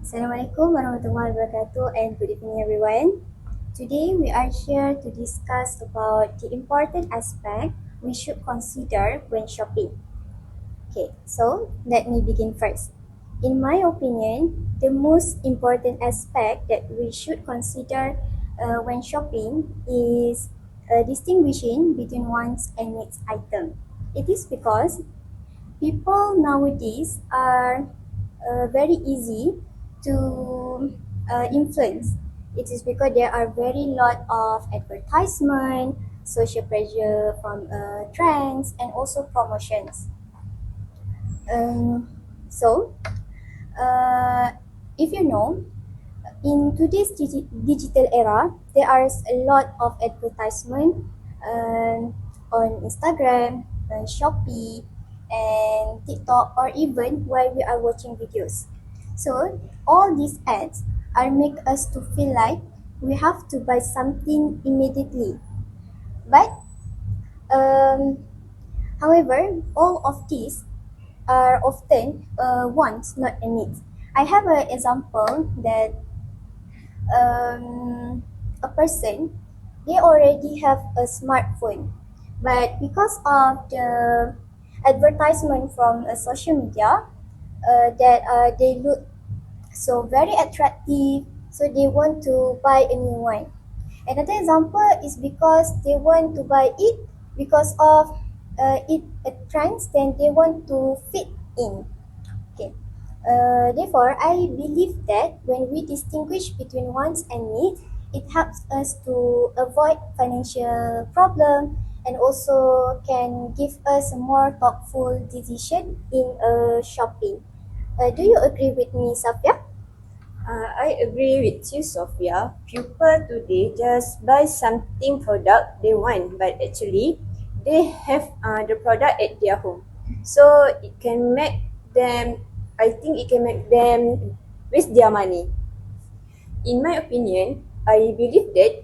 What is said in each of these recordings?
Assalamualaikum warahmatullahi wabarakatuh and good evening everyone. Today we are here to discuss about the important aspect we should consider when shopping. Okay, so let me begin first. In my opinion, the most important aspect that we should consider when shopping is distinguishing between wants and needs item. It is because people nowadays are very easy to influence. It is because there are very lot of advertisement, social pressure from trends, and also promotions. Um, so, uh, if you know, in today's digital era, there are a lot of advertisement on Instagram, Shopee, and TikTok, or even while we are watching videos. So all these ads are make us to feel like we have to buy something immediately. But um, however, all of these are often wants, not a need. I have an example that a person, they already have a smartphone, but because of the advertisement from social media, that they look so very attractive, so they want to buy a new one. Another example is because they want to buy it because of it a trends, then they want to fit in. Okay. Therefore, I believe that when we distinguish between wants and needs, it helps us to avoid financial problem and also can give us a more thoughtful decision in shopping. Do you agree with me, Safia? I agree with you, Sofia. People today just buy something product they want, but actually they have the product at their home. So it can make them, I think it can make them waste their money. In my opinion, I believe that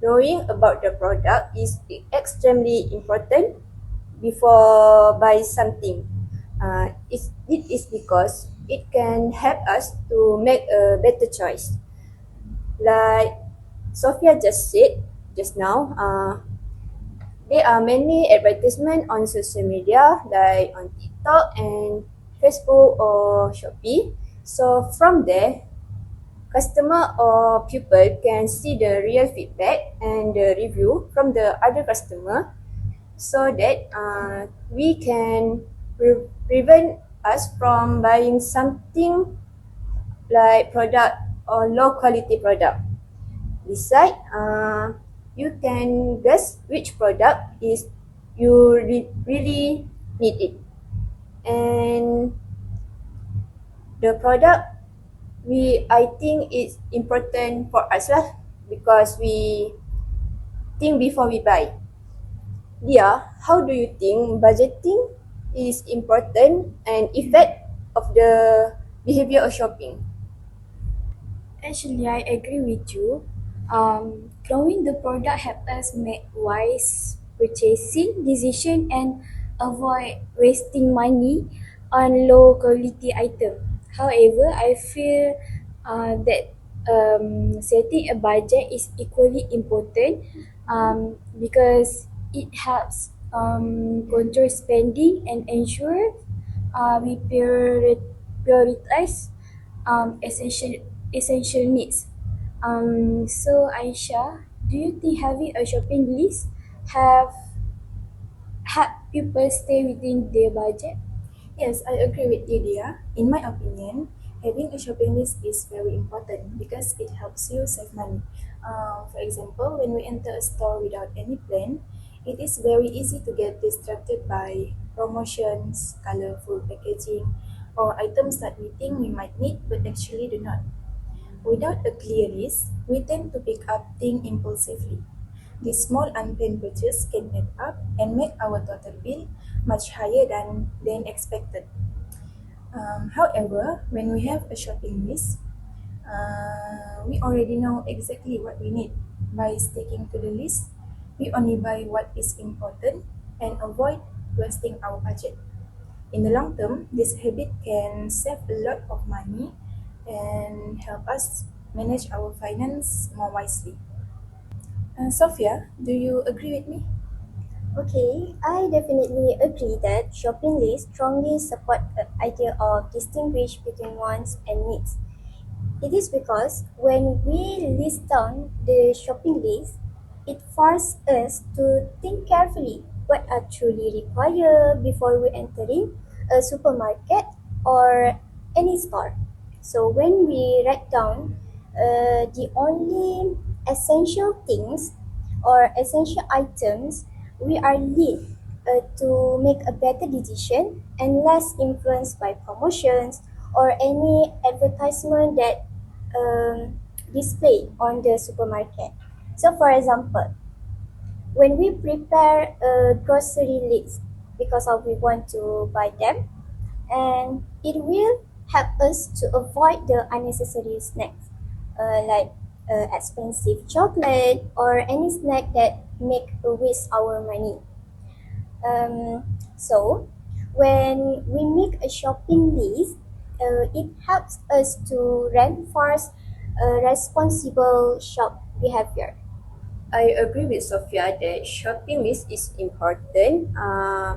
knowing about the product is extremely important before buy something. It is because it can help us to make a better choice. Like Sofia just said just now, there are many advertisements on social media like on TikTok and Facebook or Shopee. So from there, customer or people can see the real feedback and the review from the other customer, so that we can prevent us from buying something like product or low quality product. Besides, you can guess which product is you really need it, and the product I think it's important for us lah, because we think before we buy. Dia, how do you think budgeting is important and effect of the behavior of shopping? Actually, I agree with you. Knowing the product help us make wise purchasing decision and avoid wasting money on low quality item. However, I feel that setting a budget is equally important because it helps control spending and ensure we prioritize essential needs. So Aisha, do you think having a shopping list have help people stay within their budget? Yes, I agree with you, Dia. In my opinion, having a shopping list is very important because it helps you save money. For example, when we enter a store without any plan, it is very easy to get distracted by promotions, colorful packaging, or items that we think we might need but actually do not. Without a clear list, we tend to pick up things impulsively. This small unplanned purchase can add up and make our total bill much higher than expected. However, when we have a shopping list, we already know exactly what we need. By sticking to the list, we only buy what is important and avoid wasting our budget. In the long term, this habit can save a lot of money and help us manage our finance more wisely. Sophia, do you agree with me? Okay, I definitely agree that shopping lists strongly support the idea of distinguish between wants and needs. It is because when we list down the shopping list, it forces us to think carefully what are truly required before we entering a supermarket or any store. So when we write down the only essential things or essential items, we are lead to make a better decision and less influenced by promotions or any advertisement that display on the supermarket. So for example, when we prepare a grocery list because of we want to buy them, and it will help us to avoid the unnecessary snacks like expensive chocolate or any snack that make waste our money. So when we make a shopping list, it helps us to reinforce a responsible shop behavior. I agree with Sofia that shopping list is important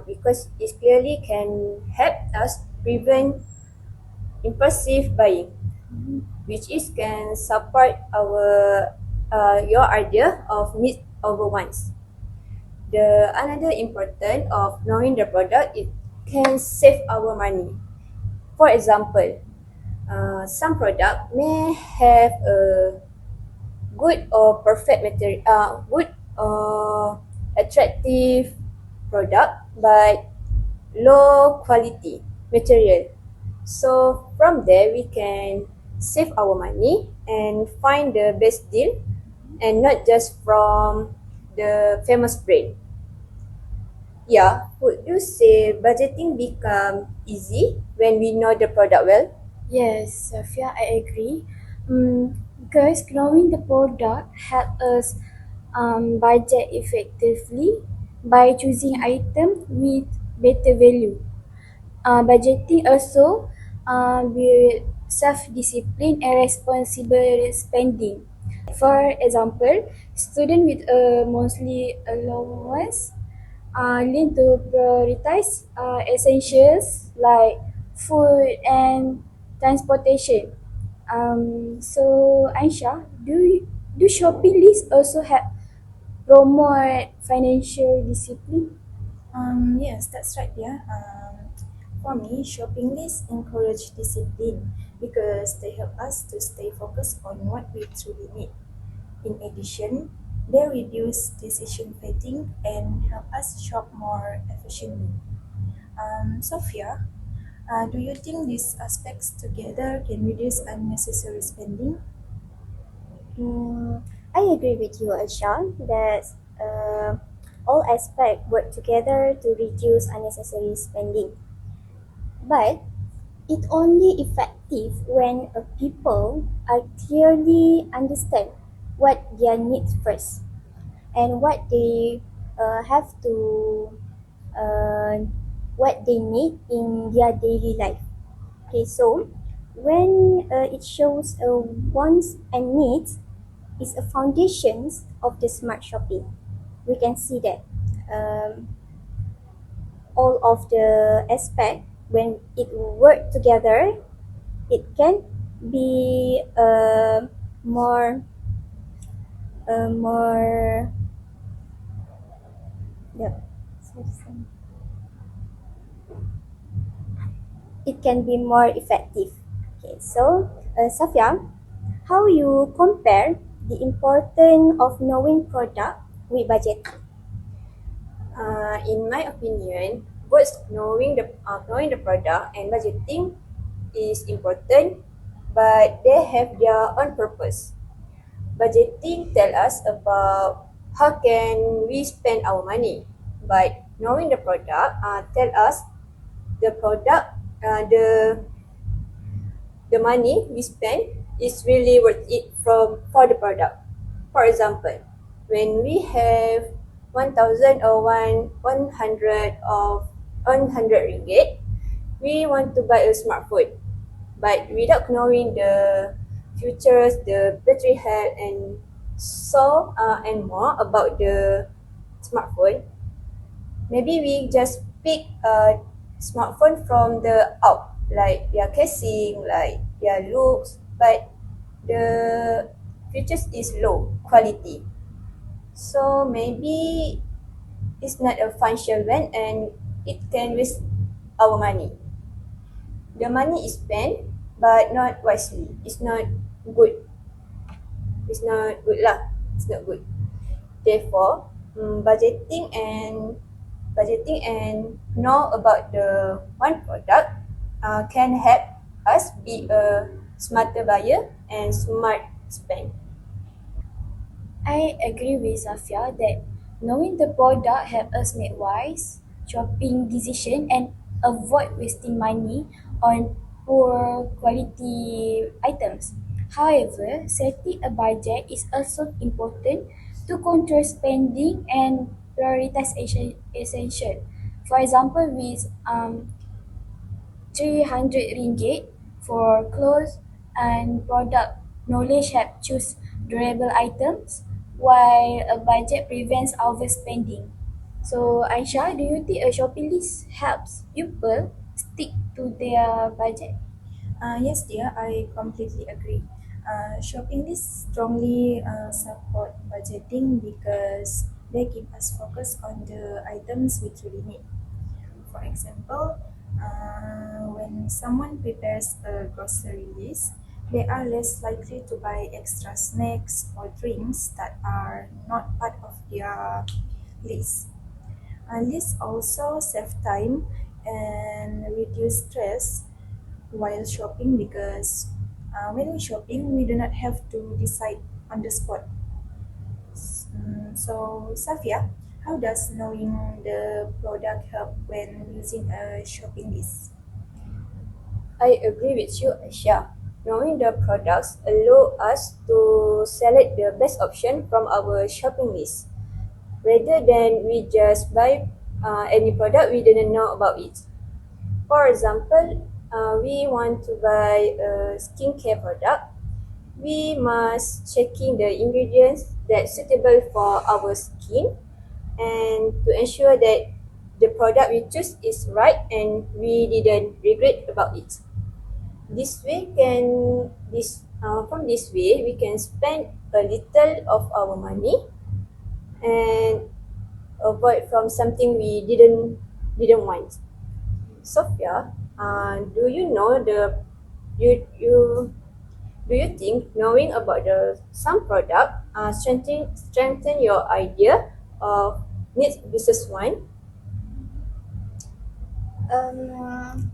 because it clearly can help us prevent impulsive buying, which is can support our your idea of needs over wants. The another important of knowing the product, it can save our money. For example, some product may have a good or perfect material, good or attractive product, but low quality material. So from there we can save our money and find the best deal, and not just from the famous brand. Yeah, would you say budgeting become easy when we know the product well? Yes, Sofia, I agree. Because knowing the product help us budget effectively by choosing item with better value. Budgeting also with self-discipline and responsible spending. For example, student with a monthly allowance need to prioritize essentials like food and transportation. So Aisha, do shopping lists also help promote financial discipline? Yes, that's right. Yeah. For me, shopping lists encourage discipline because they help us to stay focused on what we truly need. In addition, they reduce decision fatigue and help us shop more efficiently. Sophia, do you think these aspects together can reduce unnecessary spending? Mm, I agree with you, Aisha, that uh, all aspects work together to reduce unnecessary spending. But it only effective when people are clearly understand what their needs first and have to uh, what they need in their daily life. Okay, so when it shows wants and needs is a foundations of the smart shopping. We can see that um, all of the aspect when it work together, it can be more more yeah, it can be more effective. Okay, so Safia, how you compare the importance of knowing product with budget? In my opinion, both knowing the product and budgeting is important, but they have their own purpose. Budgeting tell us about how can we spend our money, but knowing the product tell us the product, the money we spend is really worth it for the product. For example, when we have 1,000 or 100 of 100 ringgit, we want to buy a smartphone. But without knowing the features, the battery health, and and more about the smartphone, maybe we just pick a smartphone from the out, like their casing, like their looks, but the features is low quality. So maybe it's not a functional one and it can waste our money. The money is spent but not wisely. It's not good. It's not good lah. It's not good. Therefore, budgeting and know about the one product can help us be a smarter buyer and smart spend. I agree with Sofia that knowing the product helps us make wise shopping decision and avoid wasting money on poor quality items. However, setting a budget is also important to control spending and prioritize essential. For example, with 300 ringgit for clothes and product knowledge help choose durable items while a budget prevents overspending. So Aisha, do you think a shopping list helps people stick to their budget? Yes, dear, I completely agree. Shopping lists strongly support budgeting because they keep us focused on the items we truly need. For example, when someone prepares a grocery list, they are less likely to buy extra snacks or drinks that are not part of their list. Lists also save time and reduce stress while shopping because when we shopping, we do not have to decide on the spot. So, Safia, how does knowing the product help when using a shopping list? I agree with you, Aisha. Knowing the products allow us to select the best option from our shopping list, rather than we just buy any product we didn't know about it. For example, we want to buy a skincare product, we must checking the ingredients that suitable for our skin and to ensure that the product we choose is right and we didn't regret about it. This way from this way we can spend a little of our money and avoid from something we didn't want. Sophia, do you know the you do you think knowing about the some product strengthen your idea of needs versus want? Um,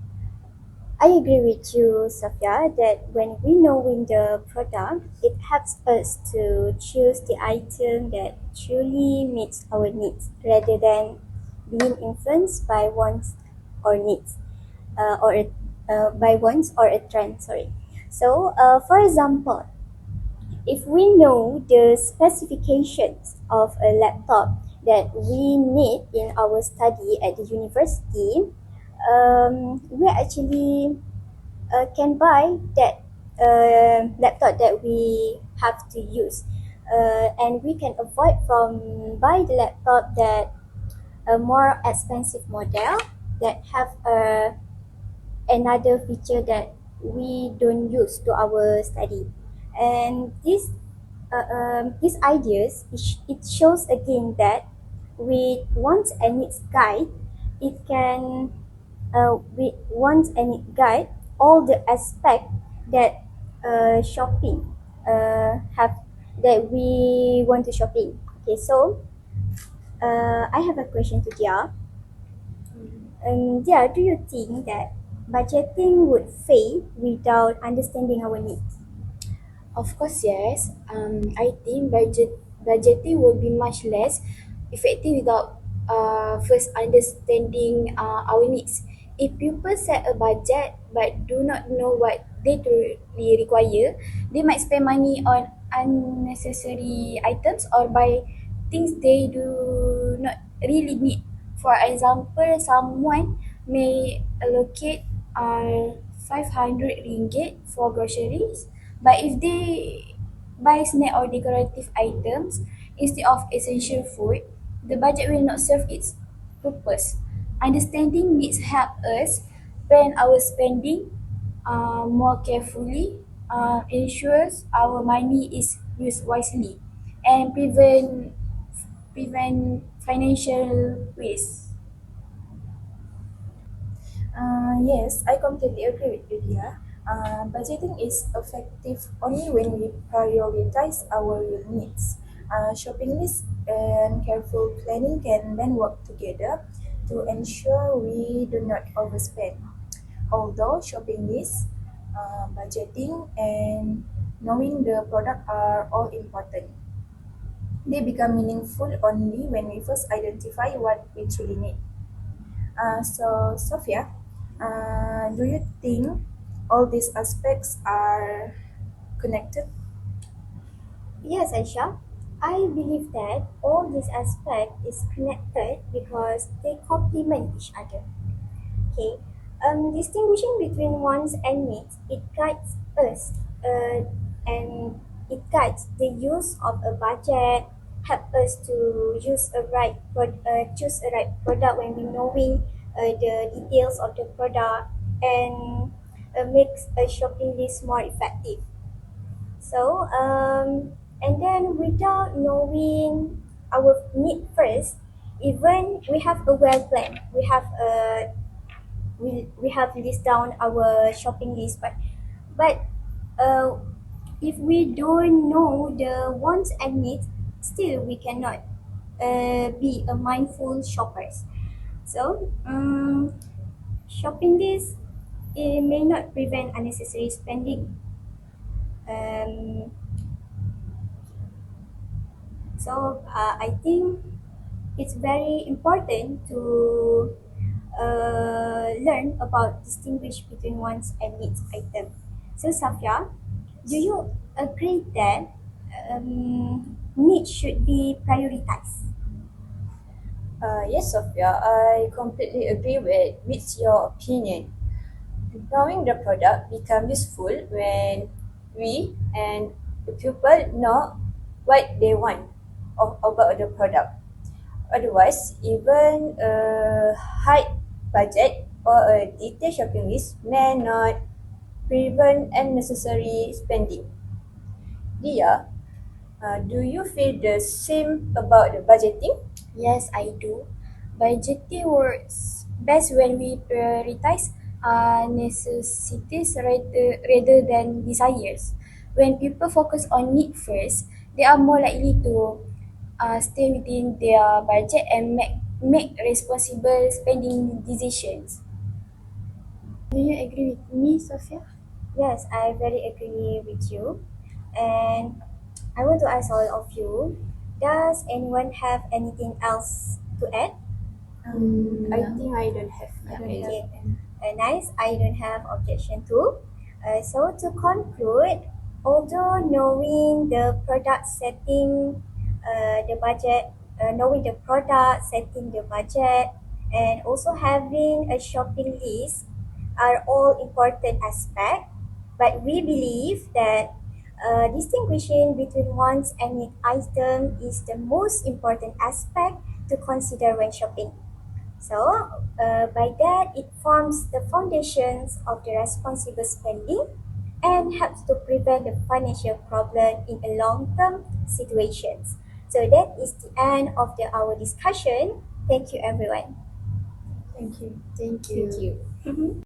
I agree with you, Sofia, that when we knowing the product, it helps us to choose the item that truly meets our needs rather than being influenced by wants or needs, by wants or a trend. Sorry. So, for example, if we know the specifications of a laptop that we need in our study at the university, we actually can buy that laptop that we have to use, and we can avoid from buy the laptop that a more expensive model that have another feature that we don't use to our study. And these ideas, it shows again that with wants and needs guide, it can with wants and need guide all the aspect that shopping have that we want to shopping. Okay, so I have a question to Dia. Dia, do you think that budgeting would fail without understanding our needs? Of course, yes. I think budgeting will be much less effective without first understanding our needs. If people set a budget but do not know what they truly require, they might spend money on unnecessary items or buy things they do not really need. For example, someone may allocate 500 ringgit for groceries, but if they buy snack or decorative items instead of essential food, the budget will not serve its purpose. Understanding needs help us plan our spending more carefully, ensures our money is used wisely, and prevent financial waste. Yes, I completely agree with you, Dia. Budgeting is effective only when we prioritize our real needs. Shopping list and careful planning can then work together to ensure we do not overspend. Although shopping list, budgeting, and knowing the product are all important, they become meaningful only when we first identify what we truly need. So, Sofia, do you think all these aspects are connected? Yes, Aisha. I believe that all this aspect is connected because they complement each other. Okay. Distinguishing between wants and needs, it guides us, and it guides the use of a budget, help us to choose a right product when we knowing the details of the product, and makes a shopping list more effective. So, and then without knowing our need first, even we have a well plan, we have list down our shopping list, but uh, if we don't know the wants and needs, still we cannot be a mindful shoppers. So, shopping list, it may not prevent unnecessary spending. Um, I think it's very important to learn about distinguish between wants and needs item. So Safia, do you agree that needs should be prioritized? Yes, Sofia, I completely agree with your opinion. Knowing the product become useful when we and the pupil know what they want about the product. Otherwise, even a high budget or a detailed shopping list may not prevent unnecessary spending. Dia, do you feel the same about the budgeting? Yes, I do. Budgeting works best when we prioritize necessities rather than desires. When people focus on need first, they are more likely to stay within their budget and make responsible spending decisions. Do you agree with me, Sofia? Yes, I very agree with you. And I want to ask all of you, does anyone have anything else to add? I think I don't have. I don't Yeah. have any. Nice. I don't have objection too. So to conclude, although knowing the product setting, the budget, knowing the product, setting the budget, and also having a shopping list are all important aspects. But we believe that distinguishing between wants and need item is the most important aspect to consider when shopping. So, by that, it forms the foundations of the responsible spending and helps to prevent the financial problem in a long-term situations. So that is the end of our discussion. Thank you, everyone. Thank you. Thank you. Thank you.